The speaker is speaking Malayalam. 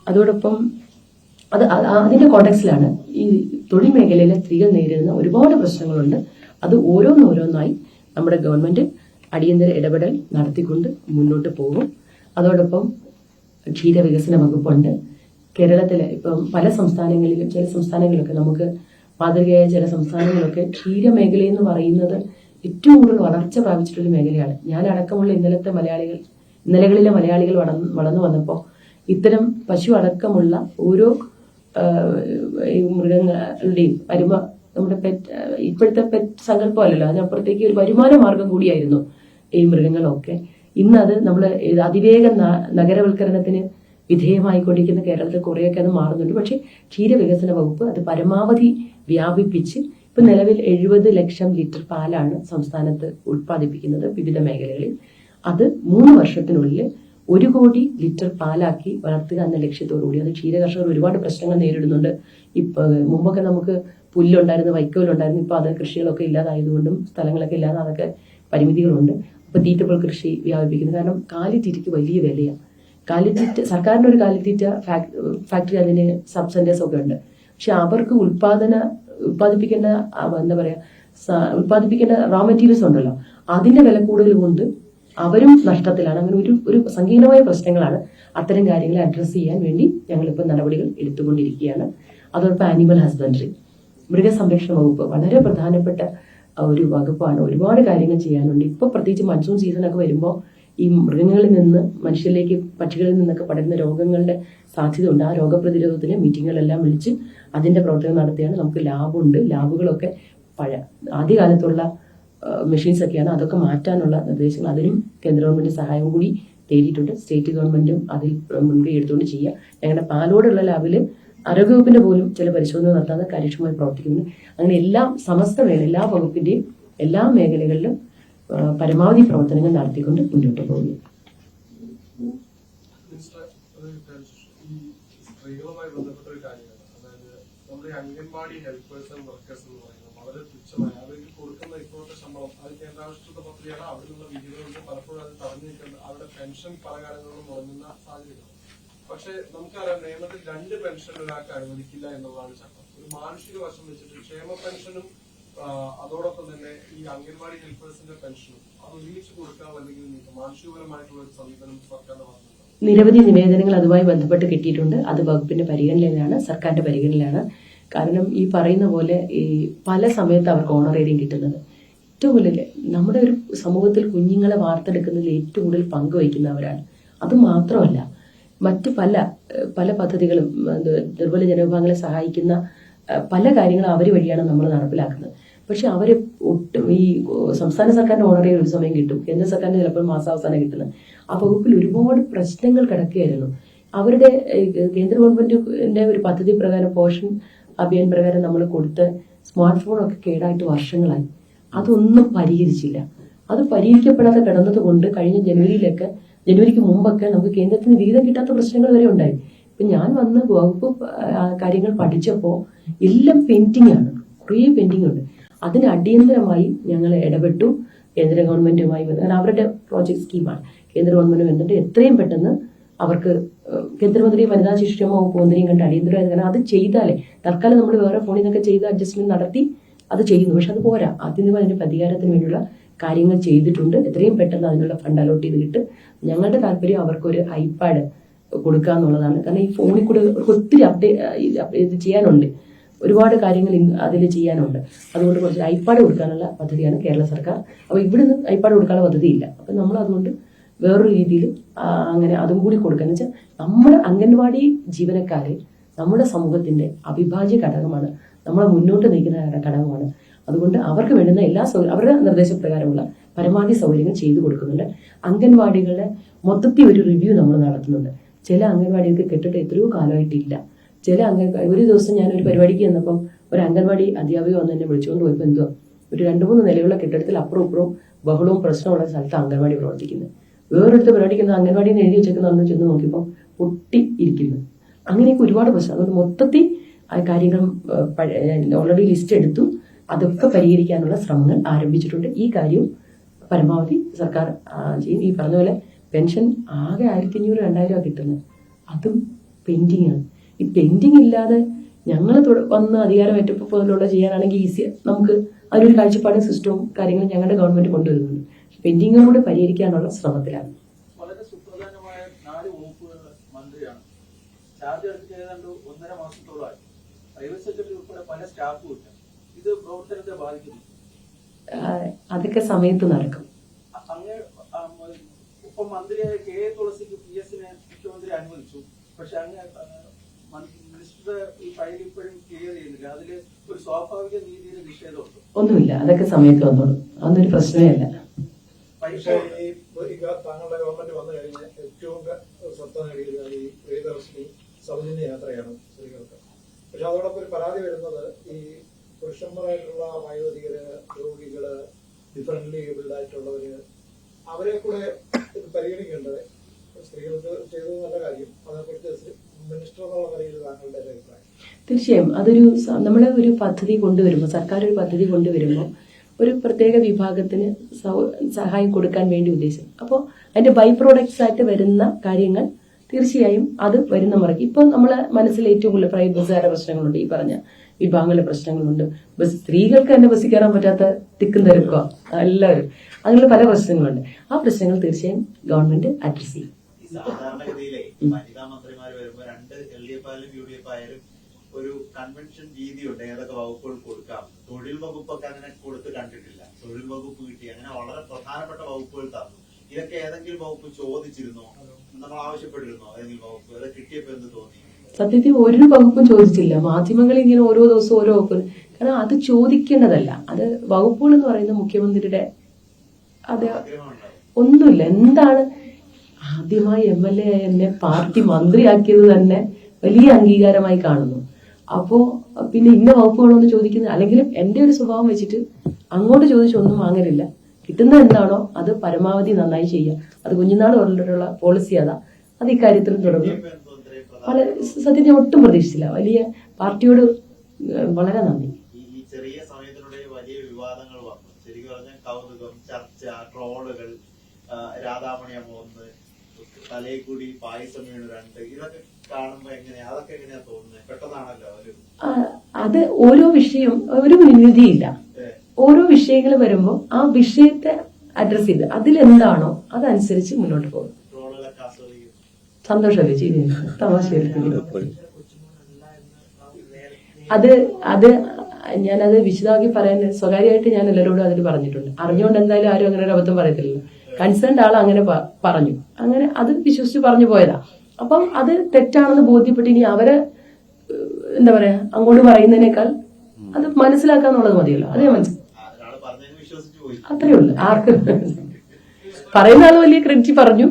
അതോടൊപ്പം അതിന്റെ കോണ്ടെക്സ്റ്റിലാണ് ഈ തൊഴിൽ മേഖലയിലെ സ്ത്രീകൾ നേരിടുന്ന ഒരുപാട് പ്രശ്നങ്ങളുണ്ട്. അത് ഓരോന്നോരോന്നായി നമ്മുടെ ഗവൺമെന്റ് അടിയന്തര ഇടപെടൽ നടത്തിക്കൊണ്ട് മുന്നോട്ട് പോകും. അതോടൊപ്പം ക്ഷീരവികസന വകുപ്പുണ്ട്. കേരളത്തിലെ ഇപ്പം പല സംസ്ഥാനങ്ങളിലും ചില സംസ്ഥാനങ്ങളിലൊക്കെ നമുക്ക് മാതൃകയായ ചില സംസ്ഥാനങ്ങളൊക്കെ ക്ഷീരമേഖല എന്ന് പറയുന്നത് ഏറ്റവും കൂടുതൽ വളർച്ച പ്രാപിച്ചിട്ടുള്ള മേഖലയാണ്. ഞാൻ അടക്കമുള്ള ഇന്നലകളിലെ മലയാളികൾ വളർന്നു വന്നപ്പോൾ ഇത്തരം പശു അടക്കമുള്ള ഓരോ മൃഗങ്ങളുടെയും നമ്മുടെ ഇപ്പോഴത്തെ പെറ്റ് സങ്കല്പമല്ലല്ലോ, അതിനപ്പുറത്തേക്ക് ഒരു വരുമാന മാർഗം കൂടിയായിരുന്നു ഈ മൃഗങ്ങളൊക്കെ. ഇന്നത് നമ്മൾ അതിവേഗ നഗരവൽക്കരണത്തിന് വിധേയമായിക്കൊണ്ടിരിക്കുന്ന കേരളത്തിൽ കുറേയൊക്കെ അത് മാറുന്നുണ്ട്. പക്ഷെ ക്ഷീരവികസന വകുപ്പ് അത് പരമാവധി വ്യാപിപ്പിച്ച് ഇപ്പൊ നിലവിൽ 70 ലക്ഷം ലിറ്റർ പാലാണ് സംസ്ഥാനത്ത് ഉത്പാദിപ്പിക്കുന്നത് വിവിധ മേഖലകളിൽ. അത് 3 വർഷത്തിനുള്ളിൽ 1 കോടി ലിറ്റർ പാലാക്കി വളർത്തുക എന്ന ലക്ഷ്യത്തോടുകൂടി. അത് ക്ഷീരകർഷകർ ഒരുപാട് പ്രശ്നങ്ങൾ നേരിടുന്നുണ്ട്. ഇപ്പൊ മുമ്പൊക്കെ നമുക്ക് പുല്ലുണ്ടായിരുന്നു, വൈക്കോലുണ്ടായിരുന്നു. ഇപ്പൊ അത് കൃഷികളൊക്കെ ഇല്ലാതായതുകൊണ്ടും സ്ഥലങ്ങളൊക്കെ ഇല്ലാതെ അതൊക്കെ പരിമിതികളുണ്ട്. അപ്പൊ തീറ്റപ്പുൽ കൃഷി വ്യാപിപ്പിക്കുന്നു. കാരണം കാലിത്തീറ്റയ്ക്ക് വലിയ വിലയാണ്. കാലിത്തീറ്റ സർക്കാരിന്റെ ഒരു കാലിത്തീറ്റ ഫാക്ടറി, അതിന് സബ് സെന്റേഴ്സ് ഒക്കെ ഉണ്ട്. പക്ഷെ അവർക്ക് ഉത്പാദിപ്പിക്കേണ്ട റോ മെറ്റീരിയൽസ് ഉണ്ടല്ലോ, അതിന്റെ വില കൂടുതൽ കൊണ്ട് അവരും നഷ്ടത്തിലാണ്. അങ്ങനെ ഒരു സങ്കീർണമായ പ്രശ്നങ്ങളാണ്. അത്തരം കാര്യങ്ങളെ അഡ്രസ്സ് ചെയ്യാൻ വേണ്ടി ഞങ്ങളിപ്പോൾ നടപടികൾ എടുത്തുകൊണ്ടിരിക്കുകയാണ്. അതോടൊപ്പം ആനിമൽ ഹസ്ബൻഡറി, മൃഗസംരക്ഷണ വകുപ്പ് വളരെ പ്രധാനപ്പെട്ട ഒരു വകുപ്പാണ്. ഒരുപാട് കാര്യങ്ങൾ ചെയ്യാനുണ്ട്. ഇപ്പൊ പ്രത്യേകിച്ച് മൺസൂൺ സീസണൊക്കെ വരുമ്പോൾ ഈ മൃഗങ്ങളിൽ നിന്ന് മനുഷ്യരിലേക്ക്, പക്ഷികളിൽ നിന്നൊക്കെ പടരുന്ന രോഗങ്ങളുടെ സാധ്യതയുണ്ട്. ആ രോഗപ്രതിരോധത്തിന് മീറ്റിങ്ങുകളെല്ലാം വിളിച്ച് അതിന്റെ പ്രവർത്തനം നടത്തിയാണ്. നമുക്ക് ലാബുണ്ട്. ലാബുകളൊക്കെ ആദ്യകാലത്തുള്ള മെഷീൻസ് ഒക്കെയാണ്. അതൊക്കെ മാറ്റാനുള്ള നിർദ്ദേശങ്ങൾ, അതിനും കേന്ദ്ര ഗവൺമെന്റ് സഹായം കൂടി തേടിയിട്ടുണ്ട്. സ്റ്റേറ്റ് ഗവൺമെന്റും അതിൽ മുൻകൈ എടുത്തുകൊണ്ട് ചെയ്യുക. ഞങ്ങളുടെ പാലോടുള്ള ലാബിൽ ആരോഗ്യവകുപ്പിന്റെ പോലും ചില പരിശോധന നടത്താതെ കാര്യക്ഷമമായി പ്രവർത്തിക്കുന്നു. അങ്ങനെ എല്ലാ വകുപ്പിന്റെയും എല്ലാ മേഖലകളിലും പരമാവധി പ്രവർത്തനങ്ങൾ നടത്തിക്കൊണ്ട് മുന്നോട്ട് പോകുന്നു. സ്ത്രീകളുമായി ബന്ധപ്പെട്ട ഒരു കാര്യമാണ്. അതായത് നമ്മുടെ അംഗൻവാടി ഹെൽപ്പേഴ്സ് ആൻഡ് വർക്കേഴ്സ് എന്ന് പറയുന്നത് വളരെ തുച്ഛമായ അവർക്ക് കൊടുക്കുന്ന ഇപ്പോഴത്തെ ശമ്പളം അത് കേന്ദ്രാവിഷ്കൃത പദ്ധതിയാണ്. അവിടെ നിന്നുള്ള വിഹിതങ്ങൾക്ക് പലപ്പോഴും അത് തടഞ്ഞു നിൽക്കുന്ന അവരുടെ പെൻഷൻ പല കാലങ്ങളിലും മുടങ്ങുന്ന സാഹചര്യങ്ങൾ. പക്ഷെ നമുക്കറിയാം, നിയമത്തിൽ 2 പെൻഷൻ ഒരാൾക്ക് അനുവദിക്കില്ല എന്നുള്ളതാണ് ചട്ടം. ഒരു മാനുഷിക വശം വെച്ചിട്ട് ക്ഷേമ പെൻഷനും അതോടൊപ്പം തന്നെ ഈ അംഗൻവാടി ഹെൽപ്പേഴ്സിന്റെ പെൻഷനും അത് ഒരുമിച്ച് കൊടുക്കാം, അല്ലെങ്കിൽ മാനുഷികപരമായിട്ടുള്ള ഒരു സമീപനം സർക്കാരിന്റെ ഭാഗത്തുണ്ട്. നിരവധി നിവേദനങ്ങൾ അതുമായി ബന്ധപ്പെട്ട് കിട്ടിയിട്ടുണ്ട്. അത് വകുപ്പിന്റെ പരിഗണനയിലാണ്, സർക്കാരിന്റെ പരിഗണനയിലാണ്. കാരണം ഈ പറയുന്ന പോലെ ഈ പല സമയത്ത് അവർക്ക് ഓണറേറിയം കിട്ടുന്നത് ഏറ്റവും കൂടുതൽ നമ്മുടെ ഒരു സമൂഹത്തിൽ കുഞ്ഞുങ്ങളെ വാർത്തെടുക്കുന്നതിൽ ഏറ്റവും കൂടുതൽ പങ്കുവയ്ക്കുന്നവരാണ്. അത് മാത്രമല്ല, മറ്റ് പല പദ്ധതികളും ദുർബല ജനവിഭാഗങ്ങളെ സഹായിക്കുന്ന പല കാര്യങ്ങളും അവർ വഴിയാണ് നമ്മൾ നടപ്പിലാക്കുന്നത്. പക്ഷെ അവര് ഒട്ടും ഈ സംസ്ഥാന സർക്കാരിന്റെ ഓണറേറിയം ഒരു സമയം കിട്ടും, കേന്ദ്ര സർക്കാരിന് ചിലപ്പോൾ മാസാവസാനം കിട്ടുന്നത്. ആ വകുപ്പിൽ ഒരുപാട് പ്രശ്നങ്ങൾ കിടക്കുകയായിരുന്നു. അവരുടെ കേന്ദ്ര ഗവൺമെന്റിന്റെ ഒരു പദ്ധതി പ്രകാരം, പോഷൻ അഭിയാൻ പ്രകാരം നമ്മൾ കൊടുത്ത സ്മാർട്ട് ഫോണൊക്കെ കേടായിട്ട് വർഷങ്ങളായി. അതൊന്നും പരിഹരിച്ചില്ല. അത് പരിഹരിക്കപ്പെടാതെ കിടന്നത് കൊണ്ട് കഴിഞ്ഞ ജനുവരിക്ക് മുമ്പൊക്കെ നമുക്ക് കേന്ദ്രത്തിന് വിഹിതം കിട്ടാത്ത പ്രശ്നങ്ങൾ വരെ ഉണ്ടായി. ഇപ്പൊ ഞാൻ വന്ന് വകുപ്പ് കാര്യങ്ങൾ പഠിച്ചപ്പോൾ എല്ലാം പെൻഡിങ് ആണ്, കുറേ പെൻഡിങ് ഉണ്ട്. അതിന് അടിയന്തരമായി ഞങ്ങൾ ഇടപെട്ടു കേന്ദ്ര ഗവൺമെന്റുമായി. അവരുടെ പ്രോജക്ട് സ്കീമാണ്. കേന്ദ്ര ഗവൺമെന്റ് എന്നിട്ട് എത്രയും പെട്ടെന്ന് അവർക്ക് കേന്ദ്രമന്ത്രി വനിതാ ശിശുക്ഷേമ വകുപ്പ് മന്ത്രിയും കണ്ട് അടിയന്തരമായി, കാരണം അത് ചെയ്താലേ തൽക്കാലം നമ്മൾ വേറെ ഫോണിൽ നിന്നൊക്കെ ചെയ്ത് അഡ്ജസ്റ്റ്മെന്റ് നടത്തി അത് ചെയ്യുന്നു. പക്ഷെ അത് പോരാ. ആദ്യം അതിന്റെ പ്രതികാരത്തിന് വേണ്ടിയുള്ള കാര്യങ്ങൾ ചെയ്തിട്ടുണ്ട്. എത്രയും പെട്ടെന്ന് അതിനുള്ള ഫണ്ട് അലോട്ട് ചെയ്ത് കിട്ടും. ഞങ്ങളുടെ താല്പര്യം അവർക്കൊരു ഐപാഡ് കൊടുക്കുക എന്നുള്ളതാണ്. കാരണം ഈ ഫോണിൽ കൂടെ ഒത്തിരി അപ്ഡേറ്റ് ചെയ്യാനുണ്ട്, ഒരുപാട് കാര്യങ്ങൾ അതിൽ ചെയ്യാനുണ്ട്. അതുകൊണ്ട് കുറച്ച് ഐപാഡ് കൊടുക്കാനുള്ള പദ്ധതിയാണ് കേരള സർക്കാർ. അപ്പൊ ഇവിടുന്ന് ഐപാഡ് കൊടുക്കാനുള്ള പദ്ധതിയില്ല. അപ്പൊ നമ്മൾ അതുകൊണ്ട് വേറൊരു രീതിയിൽ അങ്ങനെ അതും കൂടി കൊടുക്കാന്ന് വെച്ചാൽ നമ്മുടെ അംഗൻവാടി ജീവനക്കാരെ നമ്മുടെ സമൂഹത്തിന്റെ അവിഭാജ്യ ഘടകമാണ്, നമ്മളെ മുന്നോട്ട് നയിക്കുന്ന ഘടകമാണ്. അതുകൊണ്ട് അവർക്ക് വേണ്ടുന്ന എല്ലാ അവരുടെ നിർദ്ദേശപ്രകാരമുള്ള പരമാവധി സൗകര്യങ്ങൾ ചെയ്തു കൊടുക്കുന്നുണ്ട്. അംഗൻവാടികളുടെ മൊത്തത്തിൽ ഒരു റിവ്യൂ നമ്മൾ നടത്തുന്നുണ്ട്. ചില അംഗൻവാടികൾക്ക് കെട്ടിട്ട് എത്രയോ കാലമായിട്ടില്ല. ഒരു ദിവസം ഞാൻ ഒരു പരിപാടിക്ക് ചെന്നപ്പം ഒരു അംഗൻവാടി അധ്യാപിക വന്ന് എന്നെ വിളിച്ചുകൊണ്ട് പോയപ്പോൾ എന്തോ ഒരു 2-3 നിലയുള്ള കെട്ടിടത്തിൽ അപ്പുറവും ഇപ്പുറവും ബഹളവും പ്രശ്നമുള്ള സ്ഥലത്ത് അംഗൻവാടി പ്രവർത്തിക്കുന്നത്. വേറൊരുത്ത് പരിപാടിക്കുന്ന അംഗൻവാടിയിൽ നിന്ന് എഴുതി വെച്ചേക്കുന്ന ചെന്ന് നോക്കിയപ്പോൾ പൊട്ടി ഇരിക്കുന്നു. അങ്ങനെയൊക്കെ ഒരുപാട് പ്രശ്നം. അതുകൊണ്ട് മൊത്തത്തിൽ ആ കാര്യങ്ങൾ ഓൾറെഡി ലിസ്റ്റ് എടുത്തു. അതൊക്കെ പരിഹരിക്കാനുള്ള ശ്രമങ്ങൾ ആരംഭിച്ചിട്ടുണ്ട്. ഈ കാര്യം പരമാവധി സർക്കാർ ചെയ്യും. ഈ പറഞ്ഞ പോലെ പെൻഷൻ ആകെ 1500-2000 കിട്ടുന്നത്. അതും പെൻഡിങ് ആണ്. ഈ പെൻഡിങ് ഇല്ലാതെ ഞങ്ങൾ വന്ന് അധികാരമേറ്റപ്പോൾ പോലുള്ള ചെയ്യാനാണെങ്കിൽ ഈസി, നമുക്ക് അതിനൊരു കാഴ്ചപ്പാടും സിസ്റ്റവും കാര്യങ്ങളും ഞങ്ങളുടെ ഗവൺമെന്റ് കൊണ്ടുവരുന്നുണ്ട്. പെൻഡിങ്ങുകളോട് പരിഹരിക്കാനുള്ള ശ്രമത്തിലാണ്. വളരെ സുപ്രധാനമായ 4 വകുപ്പുകളിലെ മന്ത്രിയാണ്. ചാർജ് എടുത്തിട്ട് ഏതാണ്ട് 1.5 മാസത്തോളമായി. പ്രൈവറ്റ് സെക്രട്ടറി ഉൾപ്പെടെ പല സ്റ്റാഫും ഇല്ല. ഇത് പ്രവർത്തനത്തെ ബാധിക്കുന്നു. അതൊക്കെ സമയത്ത് നടക്കും. അങ്ങ് ഒപ്പം മന്ത്രിയായ കെ തുളസിക്ക് PS-നെ മുഖ്യമന്ത്രി അനുവദിച്ചു. പക്ഷെ അങ്ങ് മിനിസ്റ്ററുടെ ഈ ഫയൽ ഇപ്പോഴും ക്ലിയർ ചെയ്യുന്നില്ല. അതില് ഒരു സ്വാഭാവിക നീതിയുടെ നിഷേധമുണ്ട്. ഒന്നുമില്ല, അതൊക്കെ സമയത്ത് വന്നോളൂ, അതൊന്നൊരു പ്രശ്നമേ അല്ല. പക്ഷേ ഈ താങ്കളുടെ ഗവൺമെന്റ് വന്നു കഴിഞ്ഞാൽ ഏറ്റവും ശ്രദ്ധ നേടിയിരുന്നത് ഈ പ്രിയദർശിനി സൗജന്യ യാത്രയാണ് സ്ത്രീകൾക്ക്. പക്ഷെ അതോടൊപ്പം ഒരു പരാതി വരുന്നത് ഈ പുരുഷന്മാരായിട്ടുള്ള വയോധികര്, രോഗികള്, ഡിഫറന്റ്ലി ഏബിൾഡ് ആയിട്ടുള്ളവര്, അവരെ കൂടെ ഇത് പരിഗണിക്കേണ്ടത് സ്ത്രീകൾക്ക് ചെയ്തത് നല്ല കാര്യം. അതേക്കുറിച്ച് മിനിസ്റ്റർ എന്നുള്ള നിലയിൽ താങ്കളുടെ അഭിപ്രായം? തീർച്ചയായും അതൊരു നമ്മളെ ഒരു പദ്ധതി കൊണ്ടുവരുമ്പോൾ, സർക്കാർ ഒരു പദ്ധതി കൊണ്ടുവരുമ്പോൾ ഒരു പ്രത്യേക വിഭാഗത്തിന് സഹായം കൊടുക്കാൻ വേണ്ടി ഉദ്ദേശിച്ചു. അപ്പോൾ അതിന്റെ ബൈ പ്രോഡക്ട്സ് ആയിട്ട് വരുന്ന കാര്യങ്ങൾ തീർച്ചയായും അത് വരുന്ന മുറയ്ക്ക് ഇപ്പം നമ്മളെ മനസ്സിൽ ഏറ്റവും കൂടുതൽ പ്രൈവറ്റ് ബസ്സുകാരുടെ പ്രശ്നങ്ങളുണ്ട്, ഈ പറഞ്ഞ വിഭാഗങ്ങളുടെ പ്രശ്നങ്ങളുണ്ട്. സ്ത്രീകൾക്ക് തന്നെ ബസ്സിൽ കയറാൻ പറ്റാത്ത തിക്കും തിരക്കുക എല്ലാവരും, അങ്ങനെയുള്ള പല പ്രശ്നങ്ങളുണ്ട്. ആ പ്രശ്നങ്ങൾ തീർച്ചയായും ഗവൺമെന്റ് അഡ്രസ് ചെയ്യും. സാധാരണഗതിയിലെ വനിതാ മന്ത്രിമാർ വരുമ്പോൾ 2 LDF ആയാലും UDF ആയാലും ഒരു കൺവെൻഷൻ രീതിയുണ്ട്, ഏതൊക്കെ വകുപ്പുകൾ കൊടുക്കാം. തൊഴിൽ വകുപ്പൊക്കെ അങ്ങനെ കൊടുത്ത് കണ്ടിട്ടില്ല. തൊഴിൽ വകുപ്പ് കിട്ടി, അങ്ങനെ വളരെ പ്രധാനപ്പെട്ട വകുപ്പുകൾ തന്നു. ഇതൊക്കെ ഏതെങ്കിലും വകുപ്പ് ചോദിച്ചിരുന്നോ? നമ്മൾ ആവശ്യപ്പെട്ടിരുന്നോ ഏതെങ്കിലും വകുപ്പ്? അത് കിട്ടിയപ്പോ എന്ത് തോന്നി? സത്യത്തിൽ ഒരു വകുപ്പും ചോദിച്ചില്ല. മാധ്യമങ്ങളിൽ ഇങ്ങനെ ഓരോ ദിവസവും ഓരോ വകുപ്പ്, കാരണം അത് ചോദിക്കേണ്ടതല്ല. അത് വകുപ്പുകൾ എന്ന് പറയുന്നത് മുഖ്യമന്ത്രിയുടെ അത് ഒന്നുമില്ല. എന്താണ് ആദ്യമായി MLA എന്നെ പാർട്ടി മന്ത്രിയാക്കിയത് തന്നെ വലിയ അംഗീകാരമായി കാണുന്നു. അപ്പോ പിന്നെ ഇന്ന വകുപ്പുകളൊന്നും ചോദിക്കുന്നത്, അല്ലെങ്കിലും എന്റെ ഒരു സ്വഭാവം വെച്ചിട്ട് അങ്ങോട്ട് ചോദിച്ചൊന്നും വാങ്ങലില്ല. കിട്ടുന്ന എന്താണോ അത് പരമാവധി നന്നായി ചെയ്യുക. അത് കുഞ്ഞുനാൾ കൊണ്ടുള്ള പോളിസി അതാ. അത് ഇക്കാര്യത്തിലും തുടർന്നു. വളരെ സത്യത്തിൽ ഒട്ടും പ്രതീക്ഷിച്ചില്ല. വലിയ പാർട്ടിയോട് വളരെ നന്ദി. ഈ ചെറിയ സമയത്തിനുള്ളിൽ വലിയ വിവാദങ്ങൾ വന്നു. ശരിക്കും പറഞ്ഞാൽ കൗതുകം, ചർച്ച, ട്രോളുകൾ, രാധാമണി അമ്മ 1, തലയിൽ കൂടി പായസം വീണ് 2, ഇതൊക്കെ കാണുമ്പോ എങ്ങനെയാ, അതൊക്കെ എങ്ങനെയാ തോന്നുന്നത്? പെട്ടെന്നാണല്ലോ അത് ഓരോ വിഷയം ഒരു മുൻവിധിയില്ല. ഓരോ വിഷയങ്ങൾ വരുമ്പോൾ ആ വിഷയത്തെ അഡ്രസ് ചെയ്ത് അതിലെന്താണോ അതനുസരിച്ച് മുന്നോട്ട് പോകും. ട്രോളുകളൊക്കെ ആസ്വദിക്കും. സന്തോഷമല്ലേ ചെയ്തിരുന്നു, തമാശ അത് ഞാനത് വിശദമാക്കി പറയാൻ സ്വകാര്യമായിട്ട് ഞാൻ എല്ലാവരോടും അതിൽ പറഞ്ഞിട്ടുണ്ട്. അറിഞ്ഞുകൊണ്ട് എന്തായാലും ആരും അങ്ങനെ ഒരു അബദ്ധം പറയത്തില്ലല്ലോ. കൺസേൺഡ് ആൾ അങ്ങനെ പറഞ്ഞു, അങ്ങനെ അത് വിശ്വസിച്ച് പറഞ്ഞു പോയതാ. അപ്പം അത് തെറ്റാണെന്ന് ബോധ്യപ്പെട്ട് ഇനി അവരെ എന്താ പറയാ അങ്ങോട്ട് പറയുന്നതിനേക്കാൾ അത് മനസ്സിലാക്കാന്നുള്ളത് മതിയല്ലോ. അതേ അത്രേ ഉള്ളു. ആർക്ക് പറയുന്ന ആള് വലിയ ക്രെഡിറ്റ് പറഞ്ഞു.